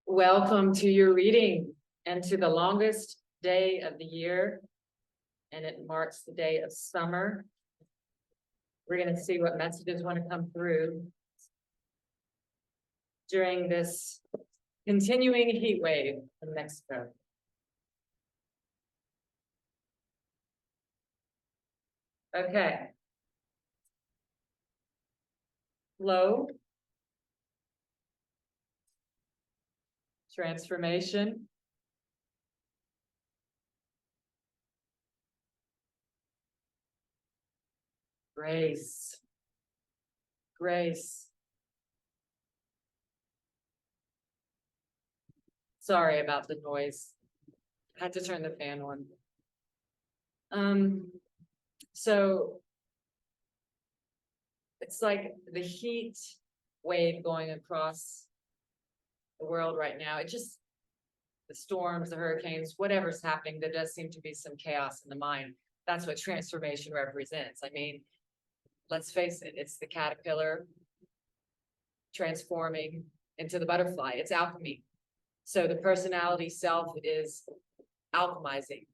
Welcome to your reading and to the longest day of the year, and it marks the day of summer. We're going to see what messages want to come through during this continuing heat wave in Mexico. Okay. Flow. Transformation. Grace. Grace. Sorry about the noise. I had to turn the fan on. So it's like the heat wave going across the world right now. It just, the storms, the hurricanes, whatever's happening, there does seem to be some chaos in the mind. That's what transformation represents. I mean, let's face it, it's the caterpillar transforming into the butterfly. It's alchemy. So the personality self is alchemizing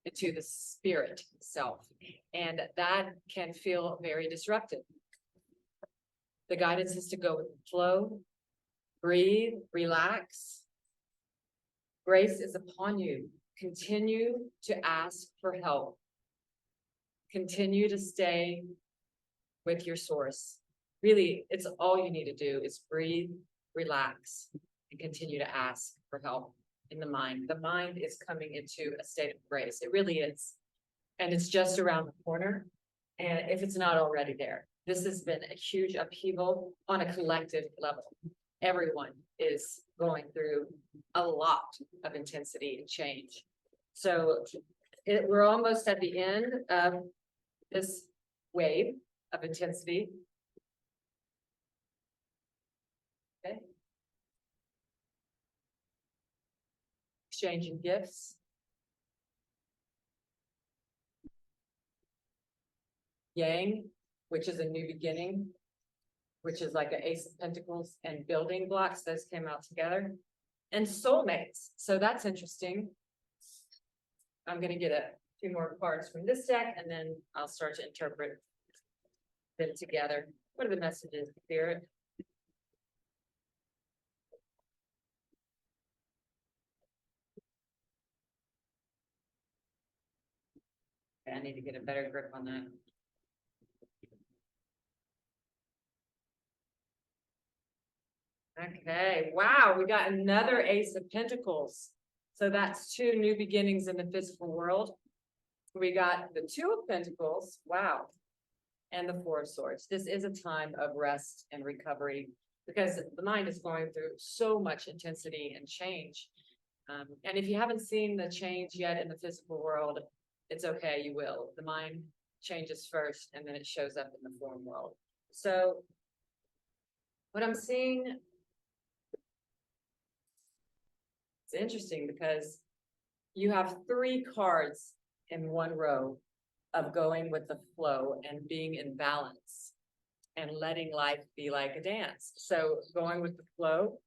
into the spirit self. And that can feel very disruptive. The guidance is to go with the flow, breathe, relax. Grace is upon you. Continue to ask for help. Continue to stay with your source. Really, it's all you need to do is breathe, relax, and continue to ask for help in the mind. The mind is coming into a state of grace. It really is. And it's just around the corner. And if it's not already there, this has been a huge upheaval on a collective level. Everyone is going through a lot of intensity and change. So we're almost at the end of this wave of intensity. Okay. Exchanging gifts. Yang, which is a new beginning, which is like an Ace of Pentacles, and building blocks. Those came out together. And soulmates. So that's interesting. I'm going to get a few more cards from this deck, and then I'll start to interpret them together. What are the messages, Spirit? I need to get a better grip on that. Okay, wow, we got another Ace of Pentacles. So that's two new beginnings in the physical world. We got the Two of Pentacles, wow, and the Four of Swords. This is a time of rest and recovery because the mind is going through so much intensity and change. And if you haven't seen the change yet in the physical world, it's okay, you will. The mind changes first, and then it shows up in the form world. So what I'm seeing, it's interesting because you have three cards in one row of going with the flow and being in balance and letting life be like a dance. So going with the flow,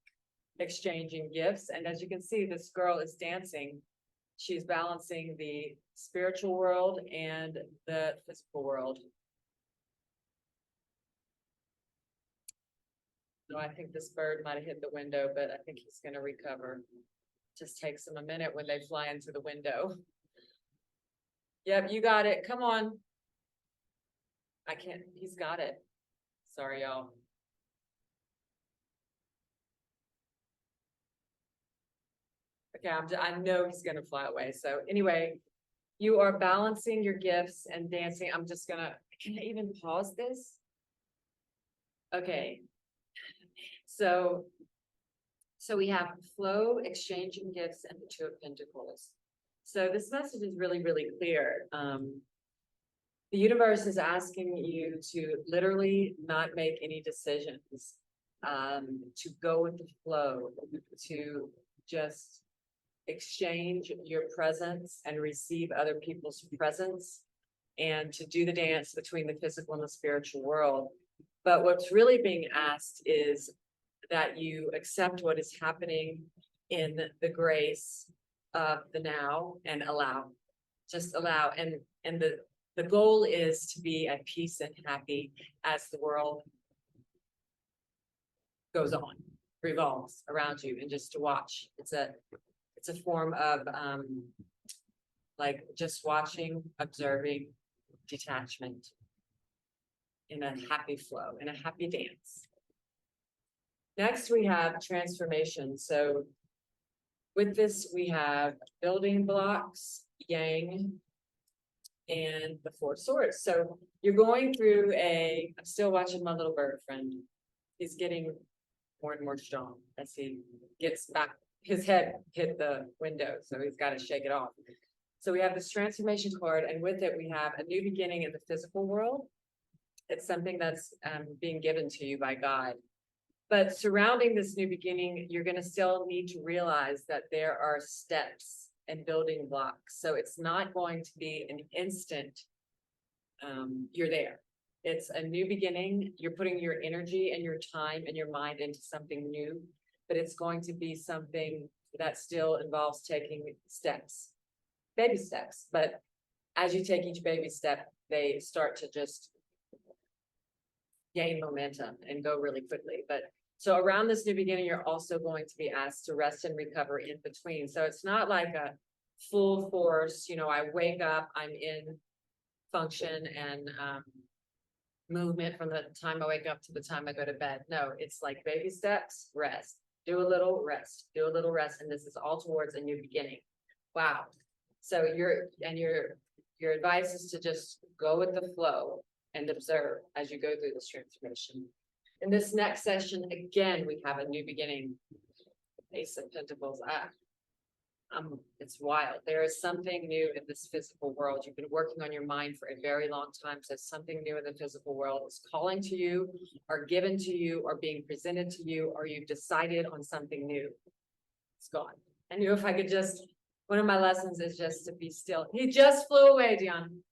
exchanging gifts. And as you can see, this girl is dancing. She's balancing the spiritual world and the physical world. So I think this bird might have hit the window, but I think he's going to recover. Just takes them a minute when they fly into the window. Yep, you got it. Come on. I can't, he's got it. Sorry, y'all. Okay, I know he's gonna fly away. So anyway, you are balancing your gifts and dancing. I'm just gonna, can I even pause this? Okay. So we have flow, exchanging gifts, and the Two of Pentacles. So this message is really, really clear. The universe is asking you to literally not make any decisions, to go with the flow, to just exchange your presence and receive other people's presence, and to do the dance between the physical and the spiritual world. But what's really being asked is that you accept what is happening in the grace of the now and allow. Just allow. And the goal is to be at peace and happy as the world goes on, revolves around you, and just to watch. It's a form of like just watching, observing, detachment in a happy flow, in a happy dance. Next, we have transformation. So with this, we have building blocks, yang, and the four swords. So you're going through I'm still watching my little bird friend. He's getting more and more strong as he gets back. His head hit the window, so he's got to shake it off. So we have this transformation card, and with it, we have a new beginning in the physical world. It's something that's being given to you by God. But surrounding this new beginning, you're going to still need to realize that there are steps and building blocks. So it's not going to be an instant, you're there. It's a new beginning. You're putting your energy and your time and your mind into something new, but it's going to be something that still involves taking steps, baby steps. But as you take each baby step, they start to just gain momentum and go really quickly. But so around this new beginning, you're also going to be asked to rest and recover in between. So it's not like a full force, I wake up, I'm in function and movement from the time I wake up to the time I go to bed. No, it's like baby steps, rest, do a little rest, do a little rest. And this is all towards a new beginning. Wow. So your advice is to just go with the flow and observe as you go through this transformation. In this next session, again, we have a new beginning. Ace of Pentacles. It's wild. There is something new in this physical world. You've been working on your mind for a very long time. So something new in the physical world is calling to you, or given to you, or being presented to you, or you've decided on something new. It's gone. I knew if I could one of my lessons is just to be still. He just flew away, Dion.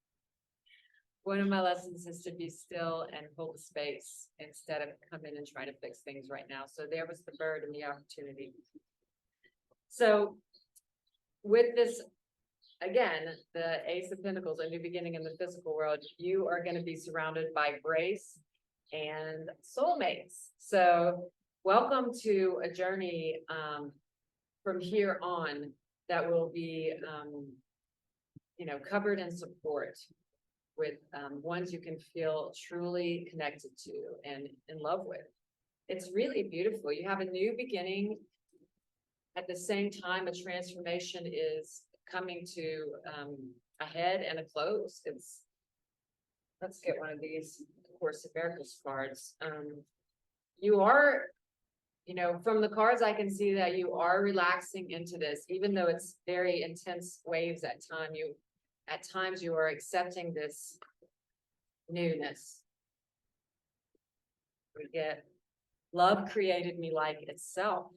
One of my lessons is to be still and hold the space instead of come in and try to fix things right now. So there was the bird and the opportunity. So with this, again, the Ace of Pentacles, a new beginning in the physical world, you are going to be surrounded by grace and soulmates. So welcome to a journey from here on that will be, covered in support with ones you can feel truly connected to and in love with. It's really beautiful. You have a new beginning. At the same time, a transformation is coming to a head and a close. Let's get one of these Course of Miracles cards. You are, from the cards, I can see that you are relaxing into this, even though it's very intense waves at times you are accepting this newness. We get, love created me like itself.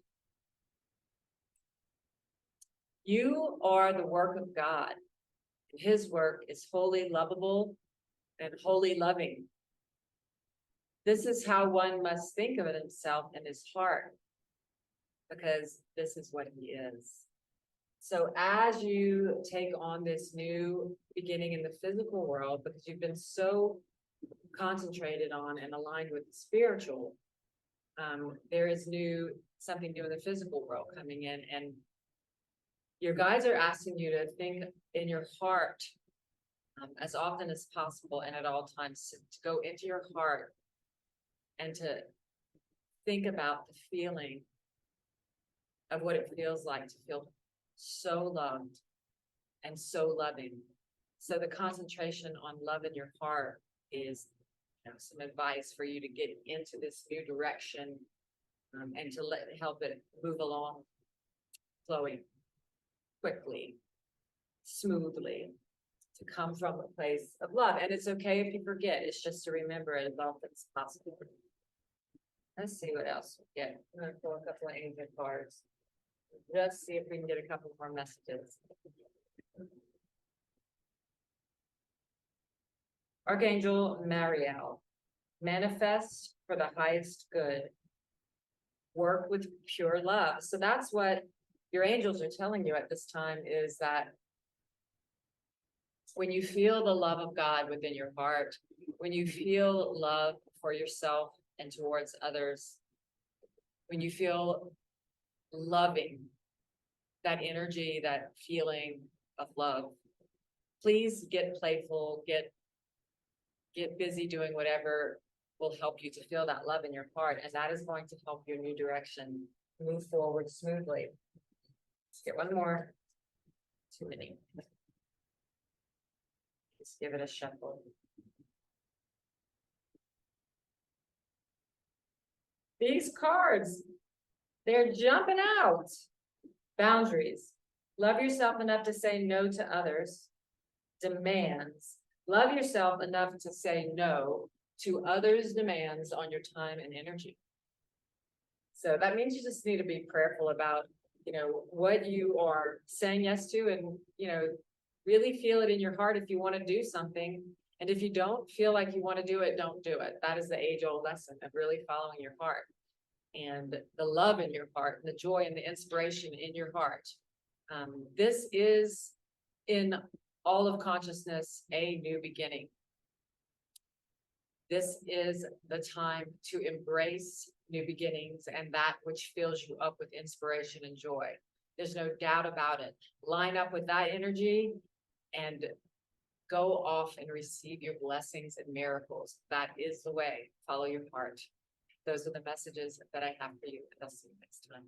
You are the work of God. His work is wholly lovable and wholly loving. This is how one must think of it himself in his heart, because this is what he is. So as you take on this new beginning in the physical world, because you've been so concentrated on and aligned with the spiritual, there is something new in the physical world coming in, and your guides are asking you to think in your heart as often as possible and at all times, to go into your heart and to think about the feeling of what it feels like to feel so loved and so loving. So the concentration on love in your heart is some advice for you to get into this new direction and to help it move along, flowing quickly, smoothly, to come from a place of love. And it's okay if you forget. It's just to remember it as often as possible. Let's see what else we get. I'm going to pull a couple of angel cards. Just see if we can get a couple more messages. Archangel Mariel, manifest for the highest good. work with pure love. So that's what your angels are telling you at this time, is that when you feel the love of God within your heart, when you feel love for yourself and towards others, when you feel loving, that energy, that feeling of love, please get playful, get busy doing whatever will help you to feel that love in your heart. And that is going to help your new direction move forward smoothly. Let's get one more. Too many. Just give it a shuffle. These cards, they're jumping out. Boundaries. Love yourself enough to say no to others. Demands. Love yourself enough to say no to others' demands on your time and energy. So that means you just need to be prayerful about, what you are saying yes to, and, really feel it in your heart if you want to do something. And if you don't feel like you want to do it, don't do it. That is the age-old lesson of really following your heart and the love in your heart, and the joy and the inspiration in your heart. This is, in all of consciousness, a new beginning. This is the time to embrace new beginnings and that which fills you up with inspiration and joy. There's no doubt about it. Line up with that energy and go off and receive your blessings and miracles. That is the way. Follow your heart. Those are the messages that I have for you. I'll see you next time.